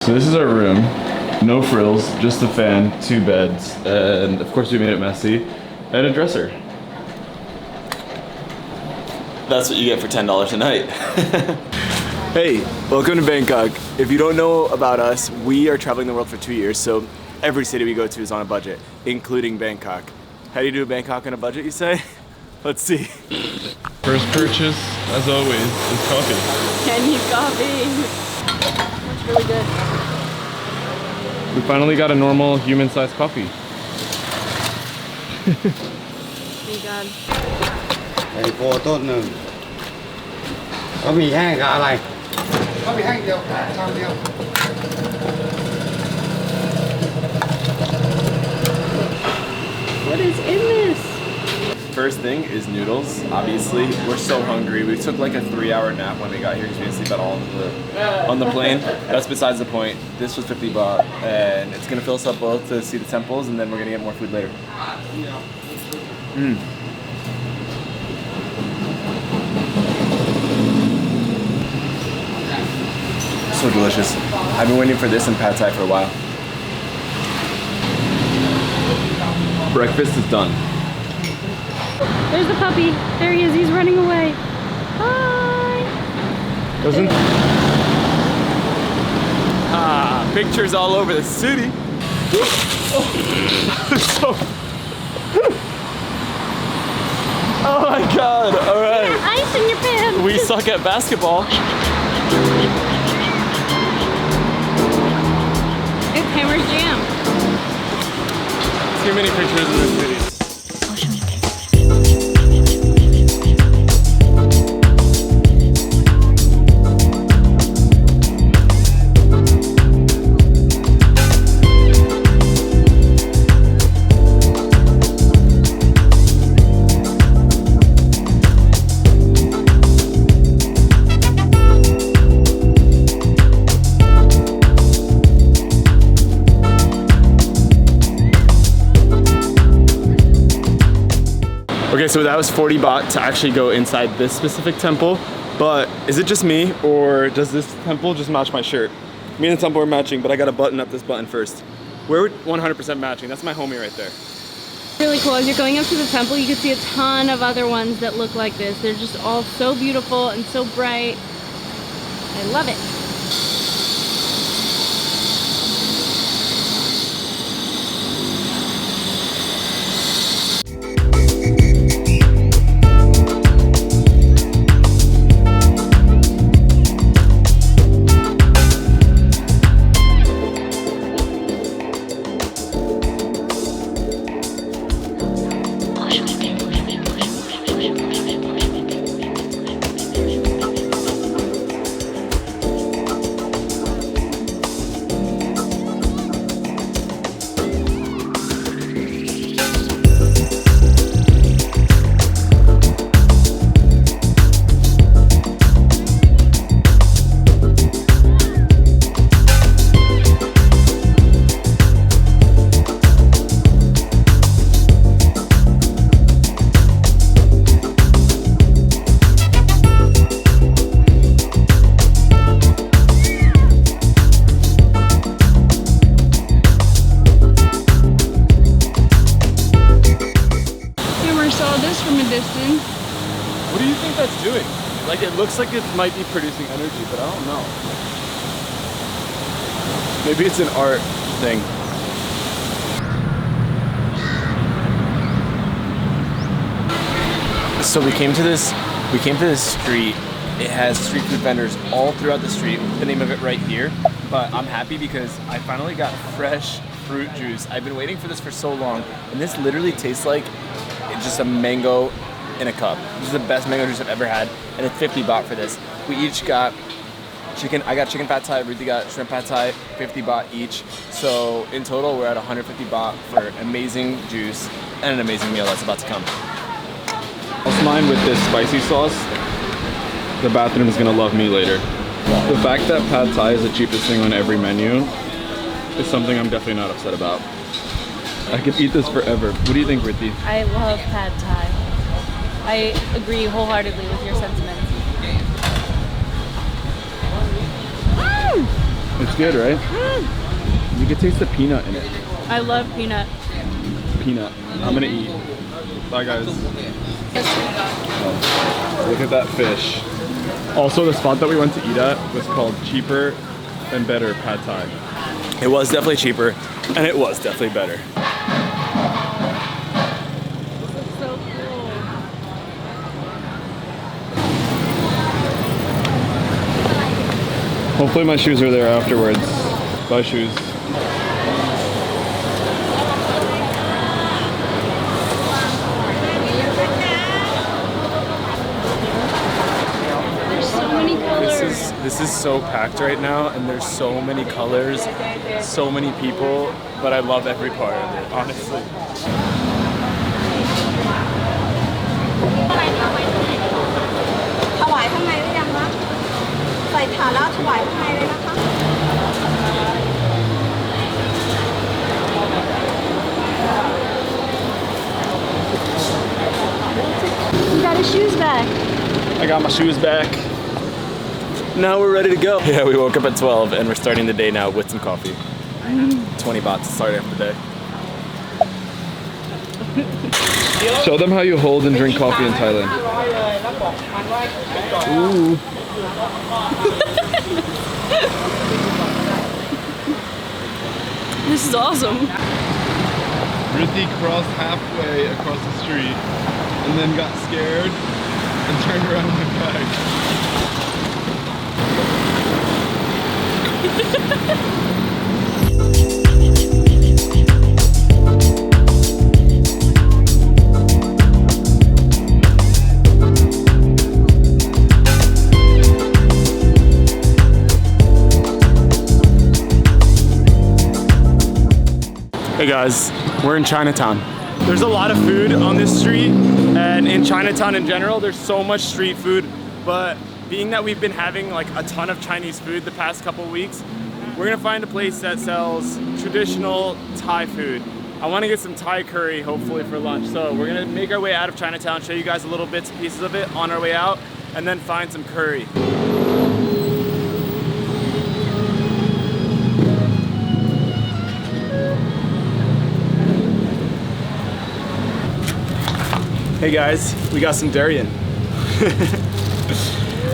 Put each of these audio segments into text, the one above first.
So this is our room. No frills, just a fan, 2 beds, and of course we made it messy, and a dresser. That's what you get for $10 a night. Hey, welcome to Bangkok. If you don't know about us, we are traveling the world for 2 years, so every city we go to is on a budget, including Bangkok. How do you do Bangkok on a budget, you say? Let's see. First purchase, as always, is coffee. Chinese coffee. That's really good. We finally got a normal human-sized coffee. Thank God. ไอ้โฟต้นหนึ่งก็มีแห้งกับอะไรก็มีแห้งเดียวชามเดียว What is in this? First thing is noodles. Obviously, we're so hungry. We took like a 3-hour nap when we got here because we didn't sleep at all on the plane. That's besides the point. This was 50 baht, and it's gonna fill us up both to see the temples, and then we're gonna get more food later. So delicious. I've been waiting for this and pad thai for a while. Breakfast is done. There's the puppy. There he is. He's running away. Hi. Pictures all over the city. Oh my God! All right. Ice in your pants. We suck at basketball. It's Hammer's Jam. Too many pictures in this city. Okay, so that was 40 baht to actually go inside this specific temple, but is it just me, or does this temple just match my shirt? Me and the temple are matching, but I gotta button up this button first. We're 100% matching. That's my homie right there. Really cool. As you're going up to the temple, you can see a ton of other ones that look like this. They're just all so beautiful and so bright. I love it. Distance. What do you think that's doing? Like, it looks like it might be producing energy, but I don't know. Maybe it's an art thing. So we came to this street. It has street food vendors all throughout the street. The name of it right here. But I'm happy because I finally got fresh fruit juice. I've been waiting for this for so long, and this literally tastes like it's just a mango in a cup. This is the best mango juice I've ever had, and it's 50 baht for this. We each got chicken. I got chicken pad thai, Ruthie got shrimp pad thai, 50 baht each. So in total, we're at 150 baht for amazing juice and an amazing meal that's about to come. I'll mine with this spicy sauce. The bathroom is gonna love me later. The fact that pad thai is the cheapest thing on every menu is something I'm definitely not upset about. I could eat this forever. What do you think, Ruthie? I love pad thai. I agree wholeheartedly with your sentiments. It's good, right? You can taste the peanut in it. I love peanut. Peanut. I'm gonna eat. Bye, guys. Oh, look at that fish. Also, the spot that we went to eat at was called Cheaper and Better Pad Thai. It was definitely cheaper, and it was definitely better. So cool. Hopefully my shoes are there afterwards. Bye, shoes. There's so many colors. This is so packed right now, and there's so many colors, so many people, but I love every part of it, honestly. ถวายข้างในหรือยังคะใส่ถาดแล้วถวายข้างในเลยนะคะ You got his shoes back. I got my shoes back. Now we're ready to go. Yeah, we woke up at 12 and we're starting the day now with some coffee. 20 baht to start off the day. Show them how you hold and drink coffee in Thailand. Ooh. This is awesome. Rithi crossed halfway across the street and then got scared and turned around and went back. Hey guys, we're in Chinatown. There's a lot of food on this street, and in Chinatown in general, there's so much street food, but being that we've been having like a ton of Chinese food the past couple weeks, we're gonna find a place that sells traditional Thai food. I wanna get some Thai curry, hopefully for lunch. So we're gonna make our way out of Chinatown, show you guys a little bits and pieces of it on our way out, and then find some curry. Hey guys, we got some durian.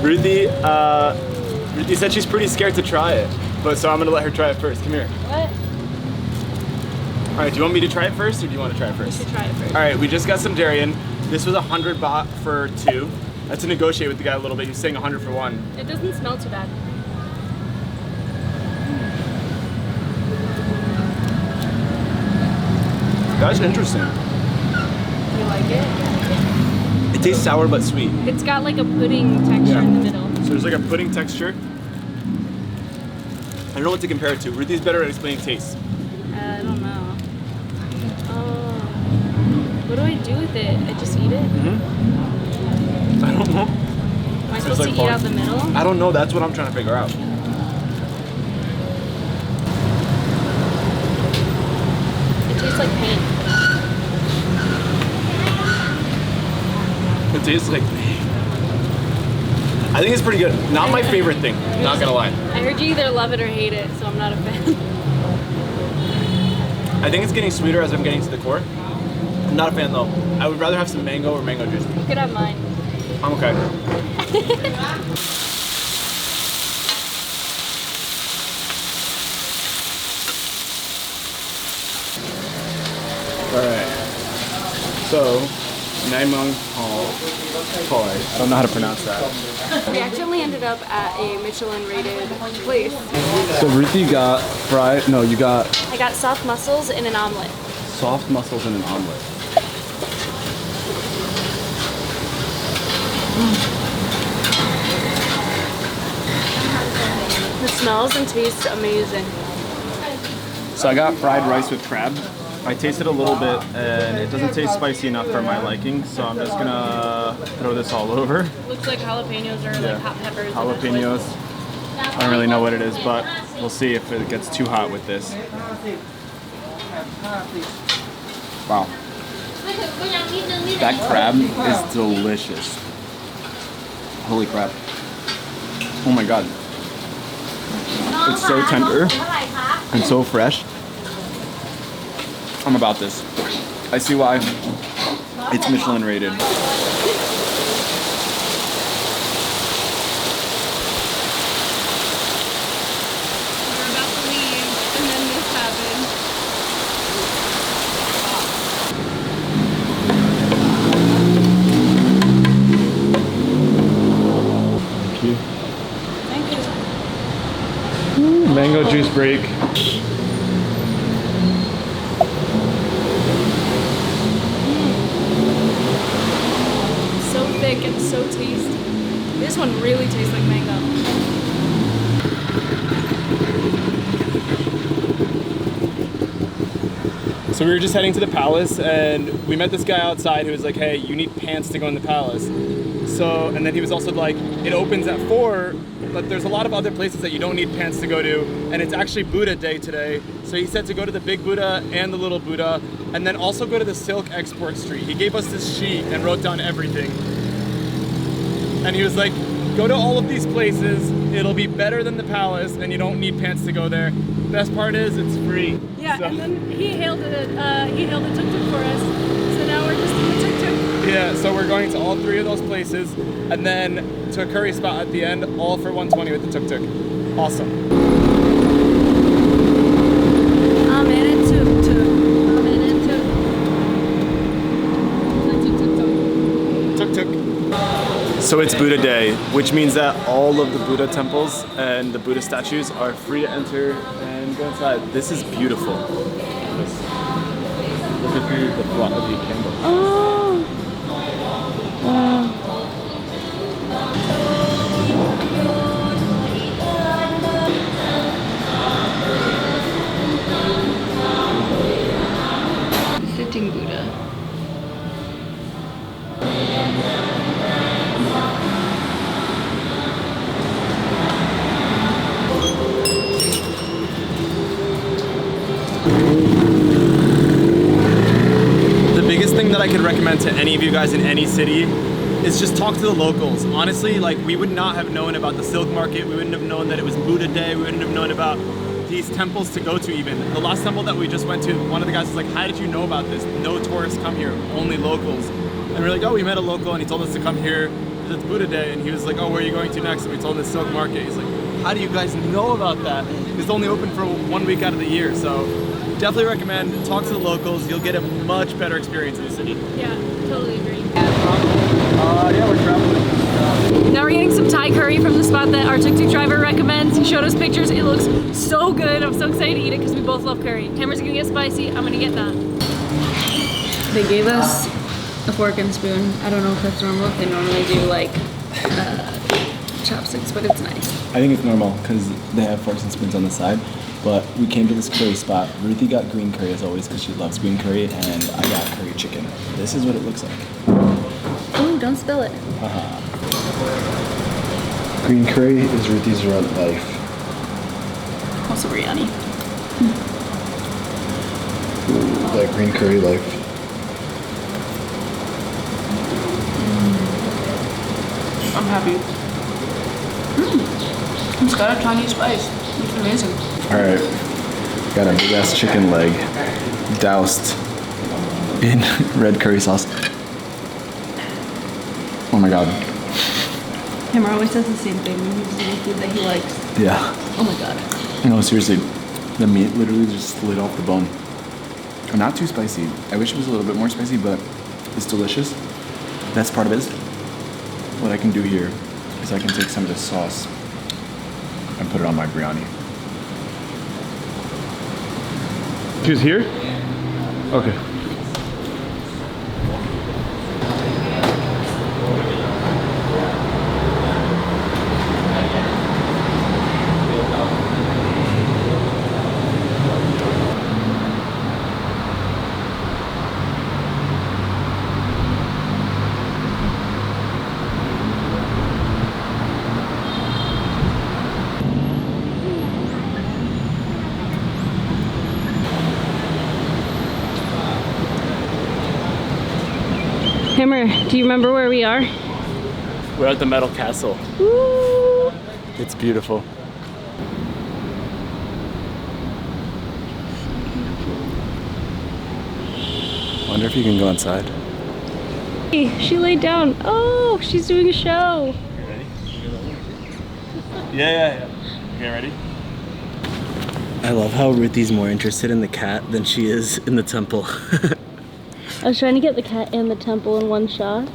Ruthie said she's pretty scared to try it, but so I'm gonna let her try it first. Come here. What? All right, do you want me to try it first, or do you want to try it first? You should try it first. All right, we just got some durian. This was 100 baht for 2. I had to negotiate with the guy a little bit. He was saying 100 for 1. It doesn't smell too bad. That's interesting. You like it? It tastes sour but sweet. It's got like a pudding texture in the middle. So there's like a pudding texture. I don't know what to compare it to. Ruthie's better at explaining taste. I don't know. Oh. What do I do with it? I just eat it? I don't know. Am I supposed to eat out the middle? I don't know. That's what I'm trying to figure out. It tastes like paint. It tastes like paint. I think it's pretty good. Not my favorite thing. Not gonna lie. I heard you either love it or hate it, so I'm not a fan. I think it's getting sweeter as I'm getting to the core. I'm not a fan though. I would rather have some mango or mango juice. You could have mine. I'm okay. Alright. So, Naimang Poi. I don't know how to pronounce that. We actually ended up at a Michelin rated place. So Ruthie got fried, no, you got I got soft mussels in an omelet. soft mussels in an omelet. It smells and tastes amazing. So I got fried rice with crab. I tasted a little bit and it doesn't taste spicy enough for my liking, so I'm just gonna throw this all over. Looks like jalapenos or like hot peppers. Jalapenos. I don't really know what it is, but we'll see if it gets too hot with this. Wow. That crab is delicious. Holy crap. Oh my god. It's so tender and so fresh. I'm about this. I see why it's Michelin rated. Mango juice break. So thick and so tasty. This one really tastes like mango. So we were just heading to the palace and we met this guy outside who was like, hey, you need pants to go in the palace. So, and then he was also like, it opens at 4, but there's a lot of other places that you don't need pants to go to, and it's actually Buddha day today. So he said to go to the big Buddha and the little Buddha, and then also go to the Silk Export Street. He gave us this sheet and wrote down everything. And he was like, go to all of these places, it'll be better than the palace, and you don't need pants to go there. Best part is, it's free. Yeah, so. and then he hailed a tuk-tuk for us, so now we're just in the tuk-tuk. Yeah, so we're going to all 3 of those places, and then to a curry spot at the end, all for 120 with the tuk-tuk. Awesome. I'm in it tuk-tuk. I'm in it tuk-tuk. Tuk-tuk. So it's Buddha Day, which means that all of the Buddha temples and the Buddha statues are free to enter and go inside. This is beautiful. Look at the plot of the candle. Oh. Wow. Sitting Buddha. The biggest thing that I could recommend to any of you guys in any city is just talk to the locals. Honestly, like, we would not have known about the silk market. We wouldn't have known that it was Buddha Day. We wouldn't have known about these temples to go to even. The last temple that we just went to, one of the guys was like, how did you know about this? No tourists come here, only locals. And we're like, oh, we met a local and he told us to come here because it's Buddha Day. And he was like, oh, where are you going to next? And we told him the silk market. He's like, how do you guys know about that? It's only open for 1 week out of the year. So definitely recommend, talk to the locals. You'll get a much better experience in the city. Yeah, totally agree. Yeah, we're traveling. Now we're getting some Thai curry from the spot that our tuk-tuk driver recommends. He showed us pictures. It looks so good. I'm so excited to eat it because we both love curry. Cameron's gonna get spicy. I'm gonna get that. They gave us a fork and spoon. I don't know if that's normal. If they normally do like chopsticks, but it's nice. I think it's normal because they have forks and spoons on the side. But we came to this curry spot. Ruthie got green curry as always because she loves green curry, and I got curry chicken. This is what it looks like. Ooh, don't spill it. Green curry is Ruthie's life. Also biryani. That green curry life. I'm happy. It's got a Chinese spice. It's amazing. Alright, got a big ass chicken leg doused in red curry sauce. Oh my god. Cameron always says the same thing when he's eating food that he likes. Yeah. Oh my god. No, seriously, the meat literally just slid off the bone. Not too spicy. I wish it was a little bit more spicy, but it's delicious. That's part of it. What I can do here is I can take some of this sauce and put it on my biryani. She was here? Okay. Hammer, do you remember where we are? We're at the Metal Castle. Woo! It's beautiful. Wonder if you can go inside. She laid down. Oh, she's doing a show. You ready? Yeah. Okay, ready? I love how Ruthie's more interested in the cat than she is in the temple. I was trying to get the cat and the temple in one shot.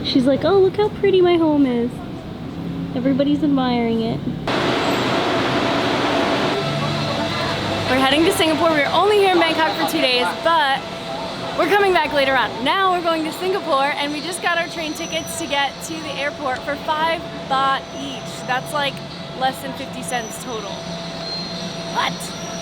She's like, oh, look how pretty my home is. Everybody's admiring it. We're heading to Singapore. We're only here in Bangkok for 2 days, but we're coming back later on. Now we're going to Singapore, and we just got our train tickets to get to the airport for 5 baht each. That's like less than 50 cents total. What?